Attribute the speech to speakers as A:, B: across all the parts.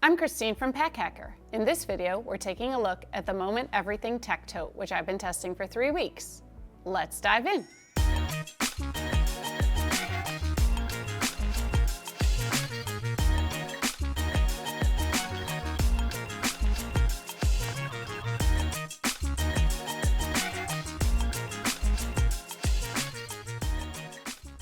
A: I'm Christine from Pack Hacker. In this video, we're taking a look at the Moment Everything Tech Tote, which I've been testing for 3 weeks. Let's dive in.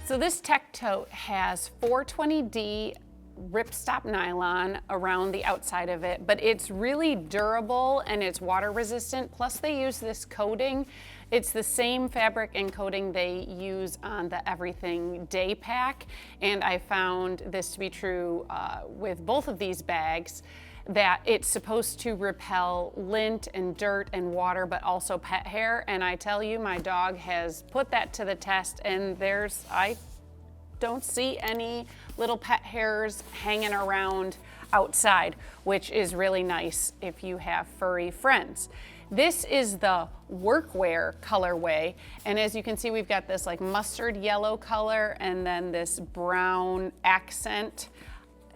A: So this Tech Tote has 420D ripstop nylon around the outside of it, but it's really durable and it's water resistant. Plus they use this coating. It's the same fabric and coating they use on the Everything Day Pack. And I found this to be true with both of these bags, that it's supposed to repel lint and dirt and water, but also pet hair. And I tell you, my dog has put that to the test, and I don't see any little pet hairs hanging around outside, which is really nice if you have furry friends. This is the workwear colorway, and as you can see, we've got this like mustard yellow color and then this brown accent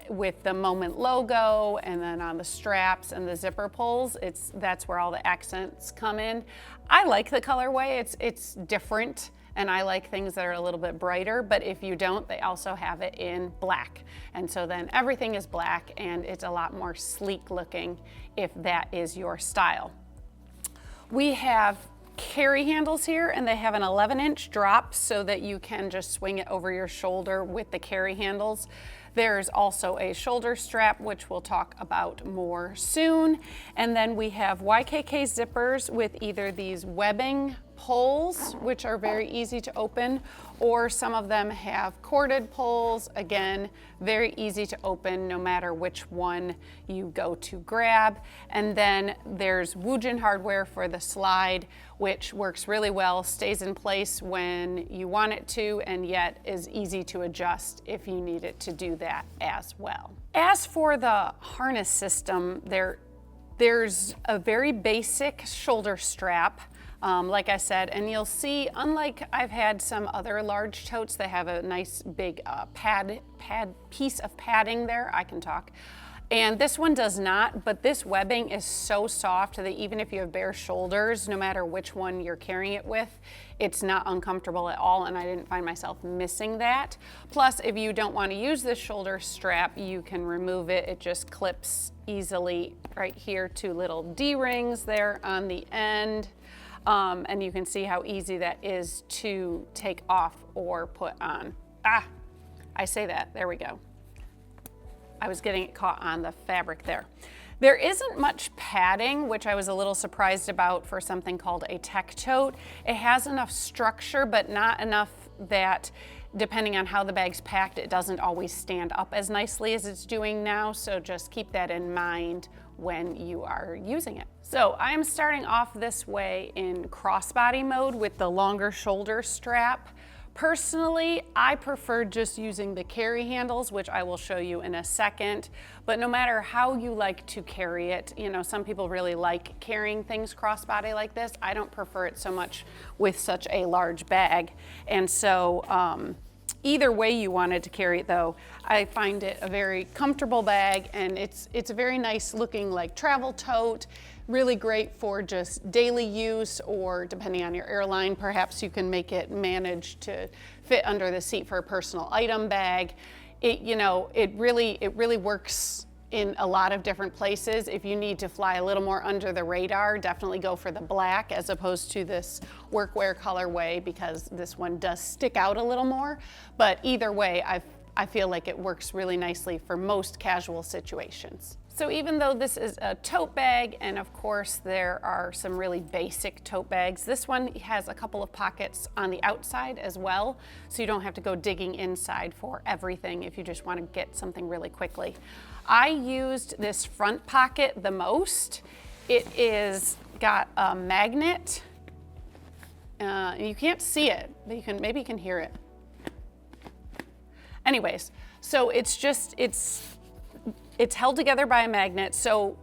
A: with the Moment logo, and then on the straps and the zipper pulls, that's where all the accents come in. I like the colorway. It's different, and I like things that are a little bit brighter, but if you don't, they also have it in black. And so then everything is black, and it's a lot more sleek looking if that is your style. We have carry handles here, and they have an 11-inch drop so that you can just swing it over your shoulder with the carry handles. There's also a shoulder strap, which we'll talk about more soon. And then we have YKK zippers with either these webbing pulls, which are very easy to open, or some of them have corded pulls. Again, very easy to open no matter which one you go to grab. And then there's Woojin hardware for the slide, which works really well, stays in place when you want it to, and yet is easy to adjust if you need it to do that as well. As for the harness system, there's a very basic shoulder strap. Like I said, and you'll see, unlike I've had some other large totes, they have a nice big piece of padding there. I can talk. And this one does not, but this webbing is so soft that even if you have bare shoulders, no matter which one you're carrying it with, it's not uncomfortable at all, and I didn't find myself missing that. Plus, if you don't want to use this shoulder strap, you can remove it. It just clips easily right here, 2 little D-rings there on the end. And you can see how easy that is to take off or put on. I say that, there we go. I was getting it caught on the fabric there. There isn't much padding, which I was a little surprised about for something called a Tech Tote. It has enough structure, but not enough that, depending on how the bag's packed, it doesn't always stand up as nicely as it's doing now, so just keep that in mind when you are using it. So I'm starting off this way in crossbody mode with the longer shoulder strap. Personally, I prefer just using the carry handles, which I will show you in a second, but no matter how you like to carry it, you know, some people really like carrying things crossbody like this. I don't prefer it so much with such a large bag. And so either way you wanted to carry it though, I find it a very comfortable bag, and it's a very nice looking like travel tote. Really great for just daily use, or depending on your airline, perhaps you can make it manage to fit under the seat for a personal item bag. It really works in a lot of different places. If you need to fly a little more under the radar, definitely go for the black as opposed to this workwear colorway, because this one does stick out a little more. But either way, I feel like it works really nicely for most casual situations. So even though this is a tote bag, and of course there are some really basic tote bags, this one has a couple of pockets on the outside as well, so you don't have to go digging inside for everything if you just want to get something really quickly. I used this front pocket the most. It is got a magnet. You can't see it, but maybe you can hear it. Anyways, so it's held together by a magnet, so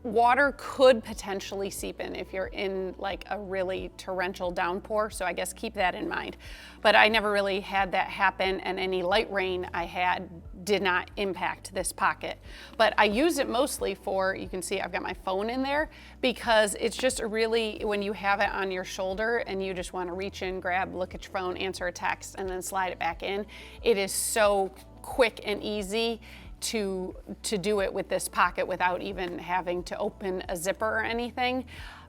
A: water could potentially seep in if you're in like a really torrential downpour, so I guess keep that in mind. But I never really had that happen, and any light rain I had did not impact this pocket. But I use it mostly for, you can see I've got my phone in there, because it's just a really, when you have it on your shoulder and you just want to reach in, grab, look at your phone, answer a text, and then slide it back in, it is so quick and easy to do it with this pocket without even having to open a zipper or anything,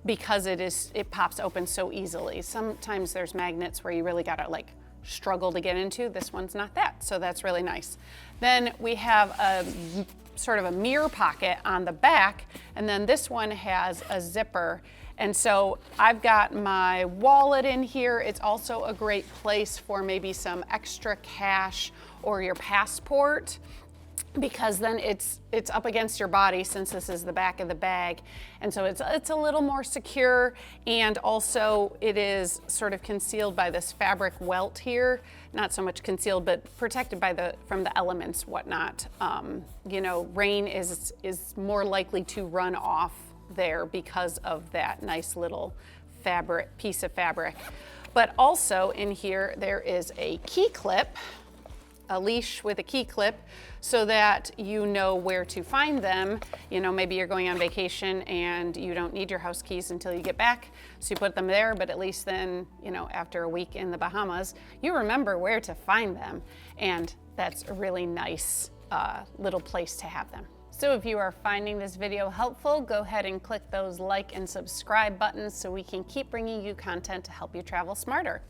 A: because it pops open so easily. Sometimes there's magnets where you really gotta like struggle to get into. This one's not that, so that's really nice. Then we have a sort of a mirror pocket on the back, and then this one has a zipper. And so I've got my wallet in here. It's also a great place for maybe some extra cash or your passport, because then it's up against your body, since this is the back of the bag. And so it's a little more secure, and also it is sort of concealed by this fabric welt here. Not so much concealed, but protected by from the elements, whatnot. You know, rain is more likely to run off there because of that nice little piece of fabric. But also in here, there is a key clip, a leash with a key clip, so that you know where to find them. You know, maybe you're going on vacation and you don't need your house keys until you get back, so you put them there, but at least then, you know, after a week in the Bahamas, you remember where to find them, and that's a really nice little place to have them. So if you are finding this video helpful, go ahead and click those like and subscribe buttons so we can keep bringing you content to help you travel smarter.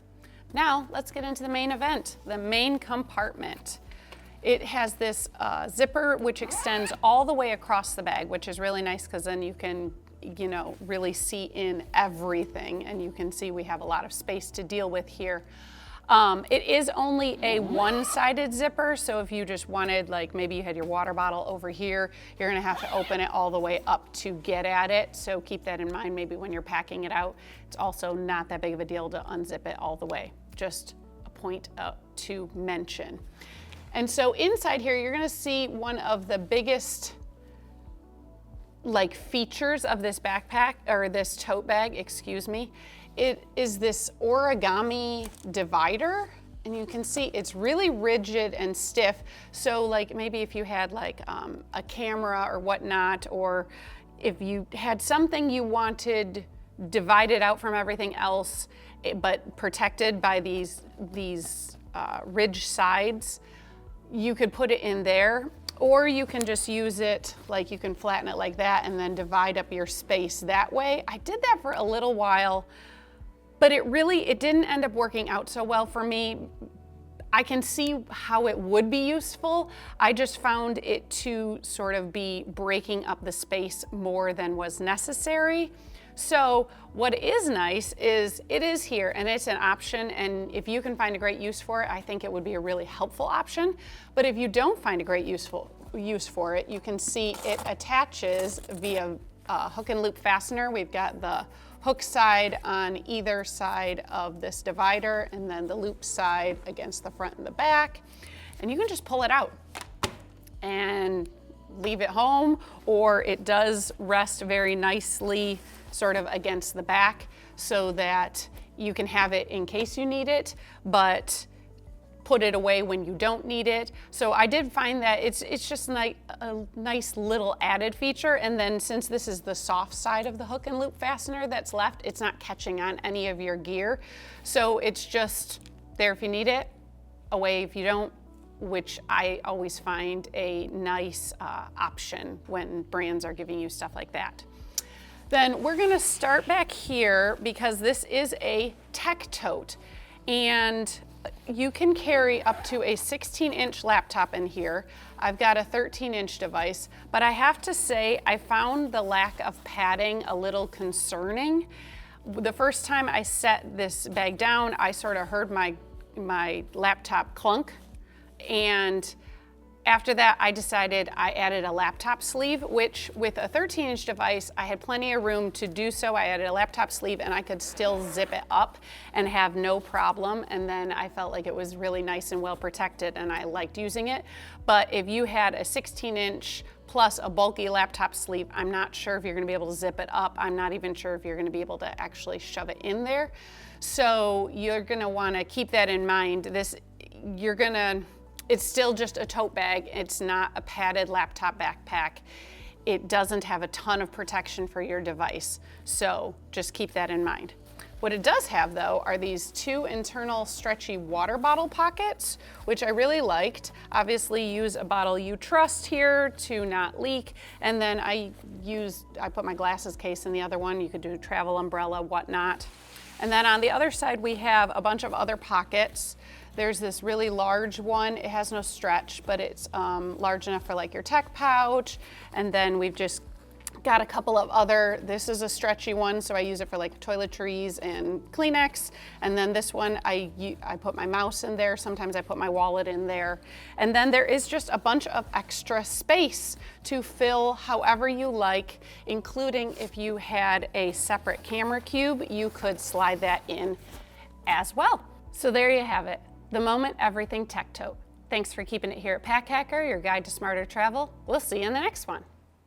A: Now, let's get into the main event, the main compartment. It has this zipper which extends all the way across the bag, which is really nice, because then you can, you know, really see in everything, and you can see we have a lot of space to deal with here. It is only a one-sided zipper, so if you just wanted, like maybe you had your water bottle over here, you're gonna have to open it all the way up to get at it. So keep that in mind maybe when you're packing it out. It's also not that big of a deal to unzip it all the way. Just a point to mention. And so inside here, you're gonna see one of the biggest like features of this backpack, or this tote bag, excuse me. It is this origami divider, and you can see it's really rigid and stiff. So like maybe if you had like a camera or whatnot, or if you had something you wanted divided out from everything else, but protected by these ridge sides, you could put it in there, or you can just use it, like you can flatten it like that and then divide up your space that way. I did that for a little while, but it didn't end up working out so well for me. I can see how it would be useful. I just found it to sort of be breaking up the space more than was necessary. So what is nice is it is here, and it's an option, and if you can find a great use for it, I think it would be a really helpful option. But if you don't find a great use for it, you can see it attaches via hook and loop fastener. We've got the hook side on either side of this divider, and then the loop side against the front and the back. And you can just pull it out and leave it home, or it does rest very nicely sort of against the back so that you can have it in case you need it, but put it away when you don't need it. So I did find that it's just like a nice little added feature. And then since this is the soft side of the hook and loop fastener that's left, it's not catching on any of your gear. So it's just there if you need it, away if you don't, which I always find a nice option when brands are giving you stuff like that. Then we're gonna start back here, because this is a tech tote, and you can carry up to a 16-inch laptop in here. I've got a 13-inch device, but I have to say I found the lack of padding a little concerning. The first time I set this bag down, I sort of heard my laptop clunk, and after that, I decided I added a laptop sleeve, which with a 13-inch device, I had plenty of room to do so. I added a laptop sleeve and I could still zip it up and have no problem. And then I felt like it was really nice and well protected, and I liked using it. But if you had a 16-inch plus a bulky laptop sleeve, I'm not sure if you're gonna be able to zip it up. I'm not even sure if you're gonna be able to actually shove it in there. So you're gonna wanna keep that in mind. You're gonna It's still just a tote bag. It's not a padded laptop backpack. It doesn't have a ton of protection for your device, so just keep that in mind. What it does have though are these 2 internal stretchy water bottle pockets, which I really liked. Obviously use a bottle you trust here to not leak. And then I put my glasses case in the other one. You could do travel umbrella, whatnot. And then on the other side, we have a bunch of other pockets. There's this really large one. It has no stretch, but it's large enough for like your tech pouch. And then we've just got a couple of other, this is a stretchy one, so I use it for like toiletries and Kleenex. And then this one, I put my mouse in there. Sometimes I put my wallet in there. And then there is just a bunch of extra space to fill however you like, including if you had a separate camera cube, you could slide that in as well. So there you have it, the Moment Everything Tech Tote. Thanks for keeping it here at Pack Hacker, your guide to smarter travel. We'll see you in the next one.